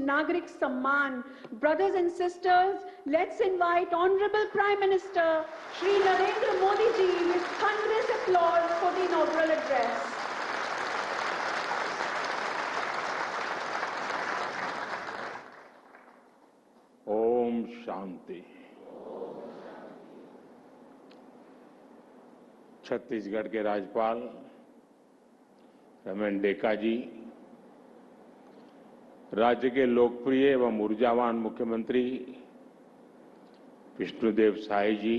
Nagrik Samman. Brothers and sisters, let's invite Honorable Prime Minister Shri Narendra Modi ji with thunderous applause for the inaugural address. Om Shanti. Chhattisgarh के राज्यपाल रमन डेका जी, राज्य के लोकप्रिय एवं ऊर्जावान मुख्यमंत्री विष्णुदेव साय जी,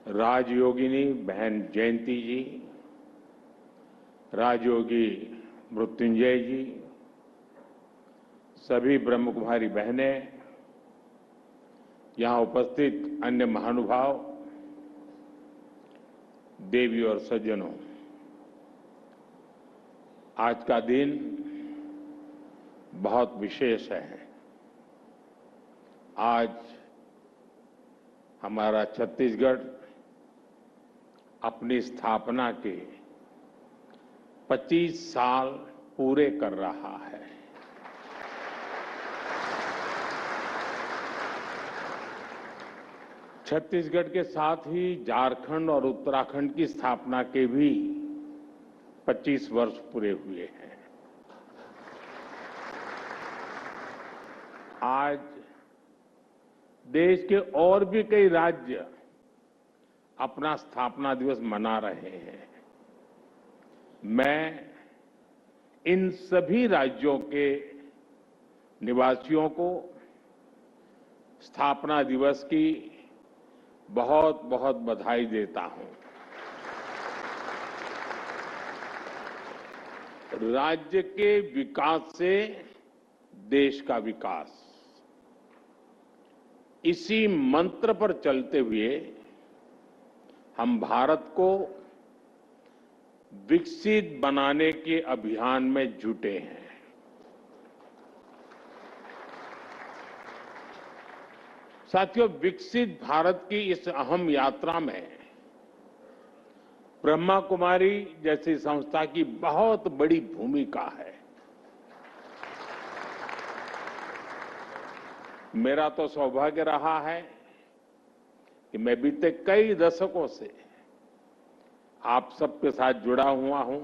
राजयोगिनी बहन जयंती जी, राजयोगी मृत्युंजय जी, सभी ब्रह्मकुमारी बहनें, यहां उपस्थित अन्य महानुभाव, देवी और सज्जनों, आज का दिन बहुत विशेष है। आज हमारा छत्तीसगढ़ अपनी स्थापना के 25 साल पूरे कर रहा है। छत्तीसगढ़ के साथ ही झारखंड और उत्तराखंड की स्थापना के भी 25 वर्ष पूरे हुए हैं। आज देश के और भी कई राज्य अपना स्थापना दिवस मना रहे हैं। मैं इन सभी राज्यों के निवासियों को स्थापना दिवस की बहुत बहुत बधाई देता हूं। राज्य के विकास से देश का विकास, इसी मंत्र पर चलते हुए हम भारत को विकसित बनाने के अभियान में जुटे हैं। साथियों, विकसित भारत की इस अहम यात्रा में ब्रह्मा कुमारी जैसी संस्था की बहुत बड़ी भूमिका है। मेरा तो सौभाग्य रहा है कि मैं बीते कई दशकों से आप सबके साथ जुड़ा हुआ हूं।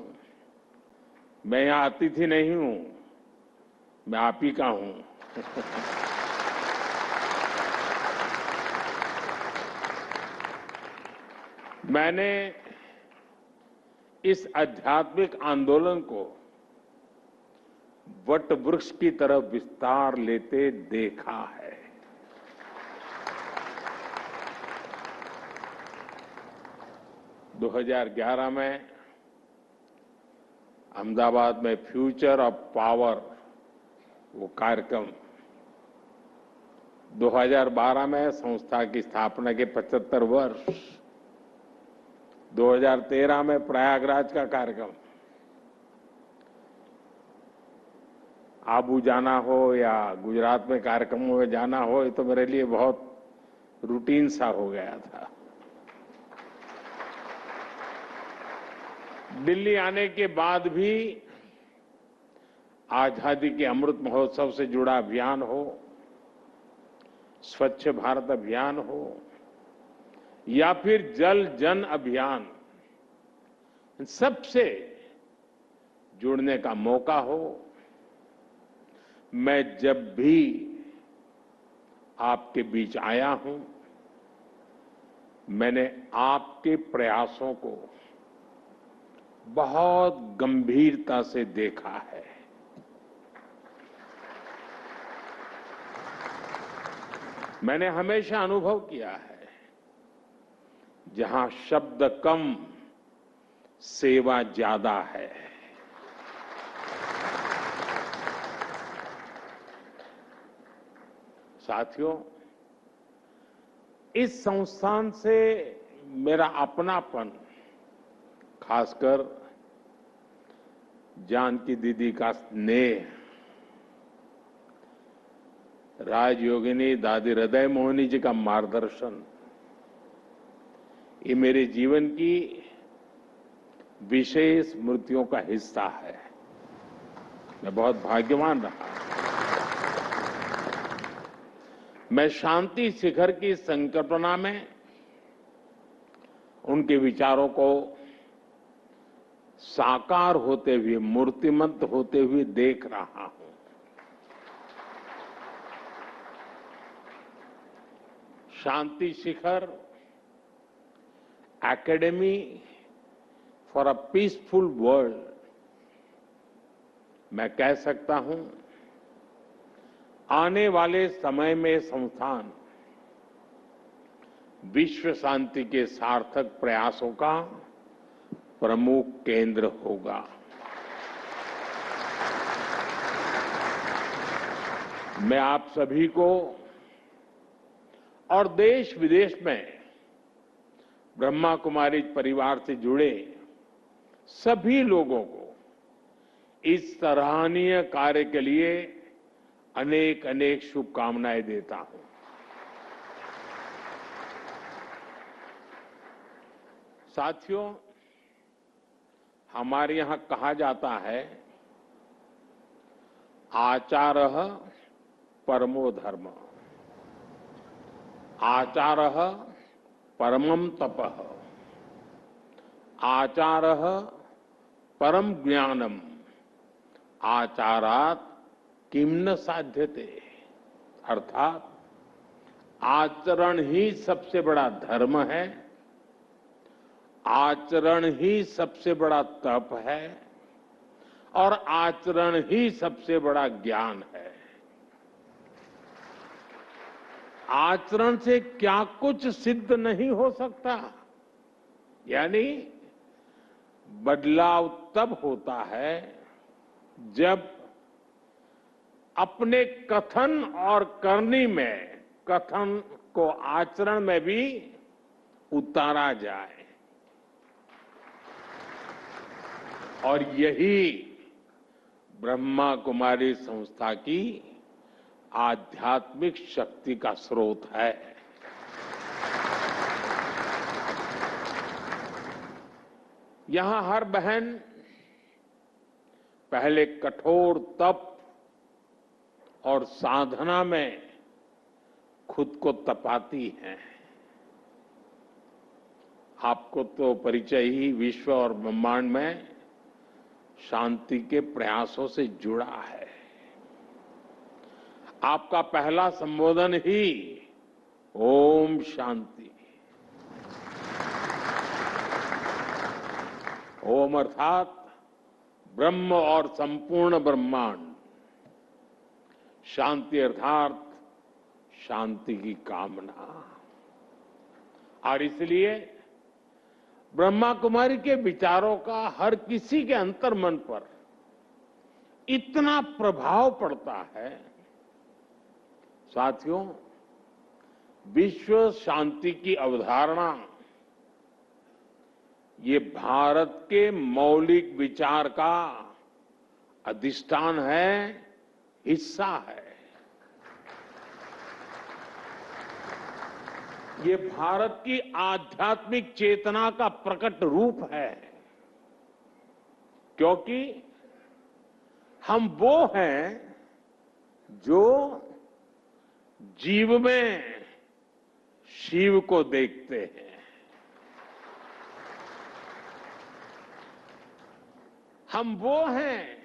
मैं यहां अतिथि नहीं हूं, मैं आप ही का हूं। मैंने इस आध्यात्मिक आंदोलन को वट वृक्ष की तरफ विस्तार लेते देखा है। - 2011 में अहमदाबाद में फ्यूचर ऑफ पावर वो कार्यक्रम, 2012 में संस्था की स्थापना के 75 वर्ष, 2013 में प्रयागराज का कार्यक्रम, आबू जाना हो या गुजरात में कार्यक्रमों में जाना हो, ये तो मेरे लिए बहुत रूटीन सा हो गया था। दिल्ली आने के बाद भी आजादी के अमृत महोत्सव से जुड़ा अभियान हो, स्वच्छ भारत अभियान हो या फिर जल जन अभियान, सबसे जुड़ने का मौका हो, मैं जब भी आपके बीच आया हूं, मैंने आपके प्रयासों को बहुत गंभीरता से देखा है। मैंने हमेशा अनुभव किया है, जहां शब्द कम सेवा ज्यादा है। साथियों, इस संस्थान से मेरा अपनापन, खासकर जानकी दीदी का स्नेह, राजयोगिनी दादी हृदय मोहिनी जी का मार्गदर्शन, ये मेरे जीवन की विशेष स्मृतियों का हिस्सा है। मैं बहुत भाग्यवान रहा। मैं शांति शिखर की संकल्पना में उनके विचारों को साकार होते हुए, मूर्तिमंत होते हुए देख रहा हूं। Shanti Shikhar academy for a peaceful world, मैं कह सकता हूं, आने वाले समय में संस्थान विश्व शांति के सार्थक प्रयासों का प्रमुख केंद्र होगा। मैं आप सभी को और देश विदेश में ब्रह्मा कुमारी परिवार से जुड़े सभी लोगों को इस सराहनीय कार्य के लिए अनेक अनेक शुभकामनाएं देता हूं। साथियों, हमारे यहां कहा जाता है, आचारः परमो धर्म, आचारः परमं तपः, आचारः परम ज्ञानम, आचारात किम न साध्यते। अर्थात आचरण ही सबसे बड़ा धर्म है, आचरण ही सबसे बड़ा तप है और आचरण ही सबसे बड़ा ज्ञान है। आचरण से क्या कुछ सिद्ध नहीं हो सकता, यानी बदलाव तब होता है जब अपने कथन और करनी में, कथन को आचरण में भी उतारा जाए। और यही ब्रह्मा कुमारी संस्था की आध्यात्मिक शक्ति का स्रोत है। यहां हर बहन पहले कठोर तप और साधना में खुद को तपाती हैं। आपको तो परिचय ही विश्व और ब्रह्मांड में शांति के प्रयासों से जुड़ा है। आपका पहला संबोधन ही ओम शांति। ओम अर्थात ब्रह्म और संपूर्ण ब्रह्मांड, शांति अर्थात शांति की कामना। और इसलिए ब्रह्मा कुमारी के विचारों का हर किसी के अंतर्मन पर इतना प्रभाव पड़ता है। साथियों, विश्व शांति की अवधारणा ये भारत के मौलिक विचार का अधिष्ठान है, हिस्सा है। ये भारत की आध्यात्मिक चेतना का प्रकट रूप है, क्योंकि हम वो हैं जो जीव में शिव को देखते हैं। हम वो हैं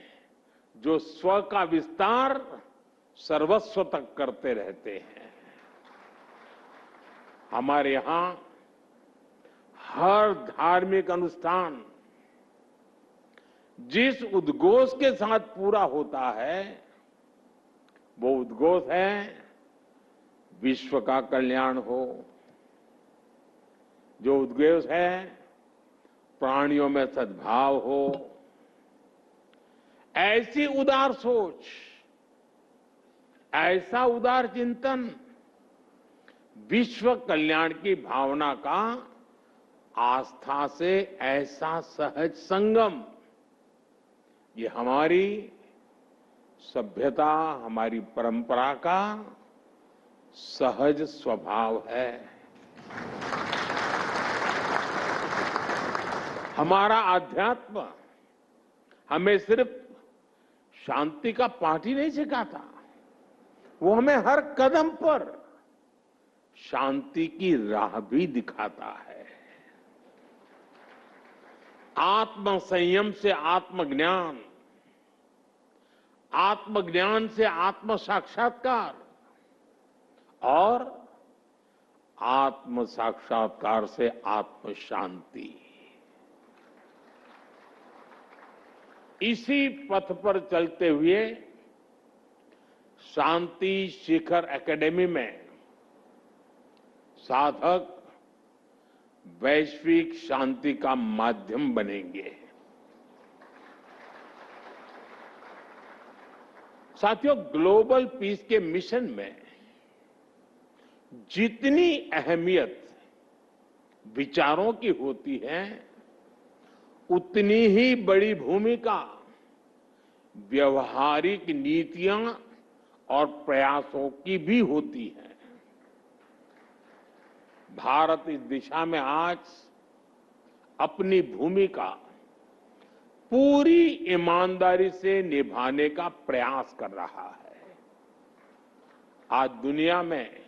जो स्व का विस्तार सर्वस्व तक करते रहते हैं। हमारे यहां हर धार्मिक अनुष्ठान जिस उद्घोष के साथ पूरा होता है, वो उद्घोष है विश्व का कल्याण हो। जो उद्घोष है प्राणियों में सद्भाव हो। ऐसी उदार सोच, ऐसा उदार चिंतन, विश्व कल्याण की भावना का आस्था से ऐसा सहज संगम, ये हमारी सभ्यता, हमारी परंपरा का सहज स्वभाव है। हमारा आध्यात्म हमें सिर्फ शांति का पाठ ही नहीं सिखाता, वो हमें हर कदम पर शांति की राह भी दिखाता है। आत्म संयम से आत्मज्ञान, आत्मज्ञान से आत्म साक्षात्कार और आत्म साक्षात्कार से आत्म शांति। इसी पथ पर चलते हुए शांति शिखर एकेडमी में साधक वैश्विक शांति का माध्यम बनेंगे। साथियों, ग्लोबल पीस के मिशन में जितनी अहमियत विचारों की होती है, उतनी ही बड़ी भूमिका व्यवहारिक नीतियां और प्रयासों की भी होती है। भारत इस दिशा में आज अपनी भूमिका पूरी ईमानदारी से निभाने का प्रयास कर रहा है। आज दुनिया में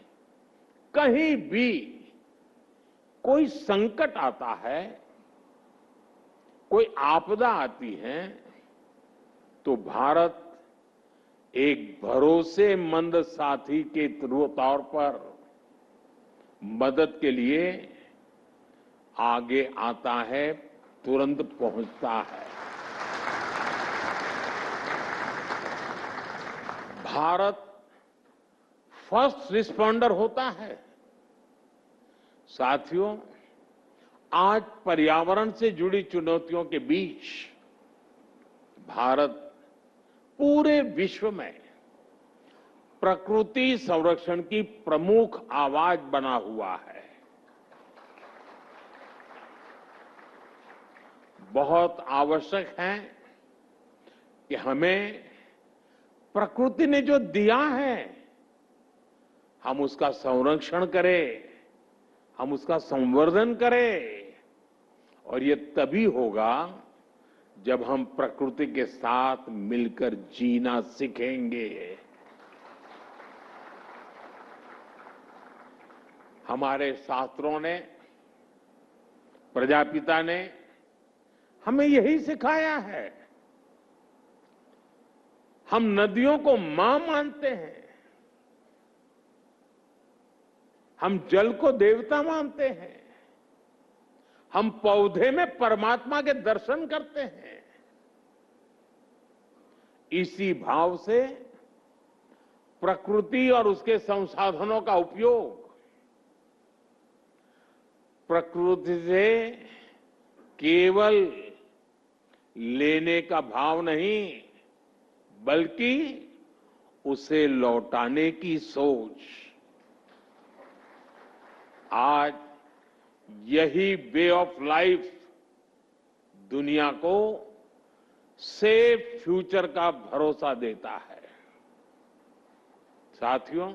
कहीं भी कोई संकट आता है, कोई आपदा आती है, तो भारत एक भरोसेमंद साथी के तौर पर मदद के लिए आगे आता है, तुरंत पहुंचता है। भारत फर्स्ट रिस्पॉन्डर होता है। साथियों, आज पर्यावरण से जुड़ी चुनौतियों के बीच भारत पूरे विश्व में प्रकृति संरक्षण की प्रमुख आवाज बना हुआ है। बहुत आवश्यक है कि हमें प्रकृति ने जो दिया है, हम उसका संरक्षण करें, हम उसका संवर्धन करें। और ये तभी होगा जब हम प्रकृति के साथ मिलकर जीना सीखेंगे। हमारे शास्त्रों ने, प्रजापिता ने हमें यही सिखाया है। हम नदियों को मां मानते हैं, हम जल को देवता मानते हैं, हम पौधे में परमात्मा के दर्शन करते हैं। इसी भाव से प्रकृति और उसके संसाधनों का उपयोग प्रकृति से केवल लेने का भाव नहीं, बल्कि उसे लौटाने की सोच। आज यही वे ऑफ लाइफ दुनिया को सेफ फ्यूचर का भरोसा देता है। साथियों,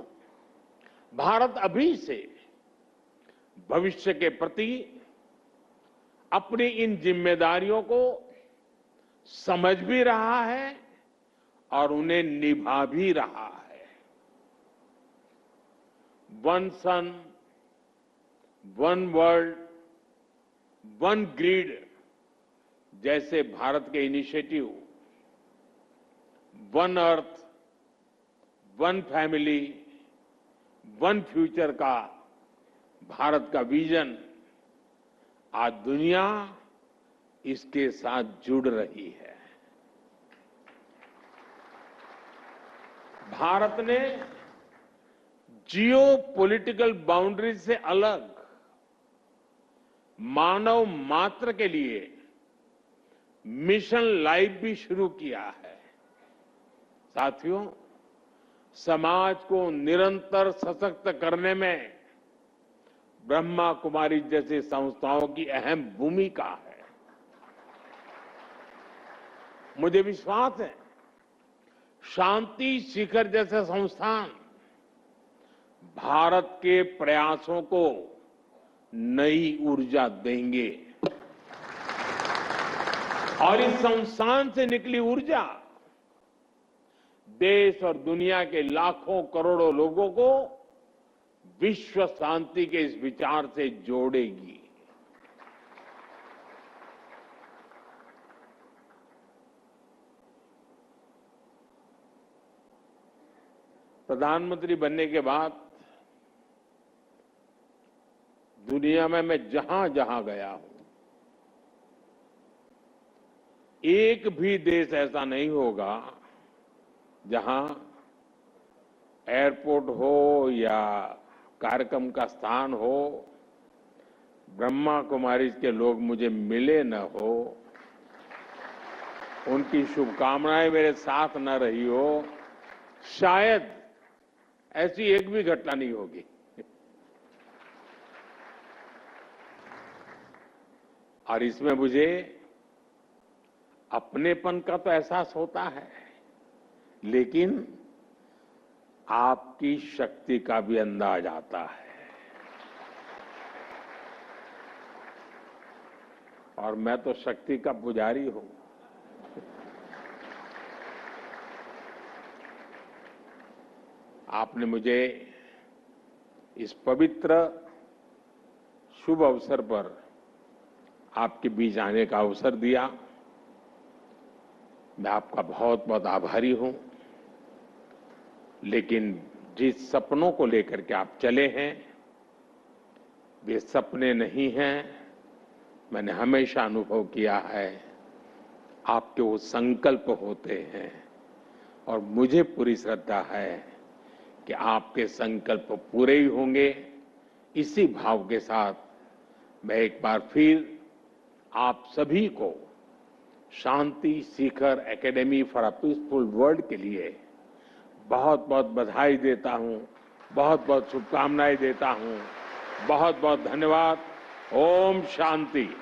भारत अभी से भविष्य के प्रति अपनी इन जिम्मेदारियों को समझ भी रहा है और उन्हें निभा भी रहा है। वन सन, वन वर्ल्ड, वन ग्रिड जैसे भारत के initiative, one earth, one family, one future का भारत का विजन, आज दुनिया इसके साथ जुड़ रही है। भारत ने जियो पॉलिटिकल बाउंड्री से अलग मानव मात्र के लिए मिशन लाइफ भी शुरू किया है। साथियों, समाज को निरंतर सशक्त करने में ब्रह्मा कुमारी जैसी संस्थाओं की अहम भूमिका है। मुझे विश्वास है, शांति शिखर जैसे संस्थान भारत के प्रयासों को नई ऊर्जा देंगे और इस संस्थान से निकली ऊर्जा देश और दुनिया के लाखों करोड़ों लोगों को विश्व शांति के इस विचार से जोड़ेगी। प्रधानमंत्री बनने के बाद दुनिया में मैं जहां जहां गया हूं, एक भी देश ऐसा नहीं होगा जहां एयरपोर्ट हो या कार्यक्रम का स्थान हो, ब्रह्मा कुमारी के लोग मुझे मिले न हो, उनकी शुभकामनाएं मेरे साथ न रही हो, शायद ऐसी एक भी घटना नहीं होगी। और इसमें मुझे अपनेपन का तो एहसास होता है, लेकिन आपकी शक्ति का भी अंदाज आता है। और मैं तो शक्ति का पुजारी हूं। आपने मुझे इस पवित्र शुभ अवसर पर आपके बीच आने का अवसर दिया। मैं आपका बहुत बहुत आभारी हूं। लेकिन जिस सपनों को लेकर के आप चले हैं, वे सपने नहीं हैं। मैंने हमेशा अनुभव किया है, आपके वो संकल्प होते हैं। और मुझे पूरी श्रद्धा है कि आपके संकल्प पूरे ही होंगे। इसी भाव के साथ मैं एक बार फिर आप सभी को Shanti Shikhar academy for a peaceful world के लिए बहुत बहुत बधाई देता हूं, बहुत बहुत शुभकामनाएं देता हूं। बहुत बहुत धन्यवाद। ओम शांति।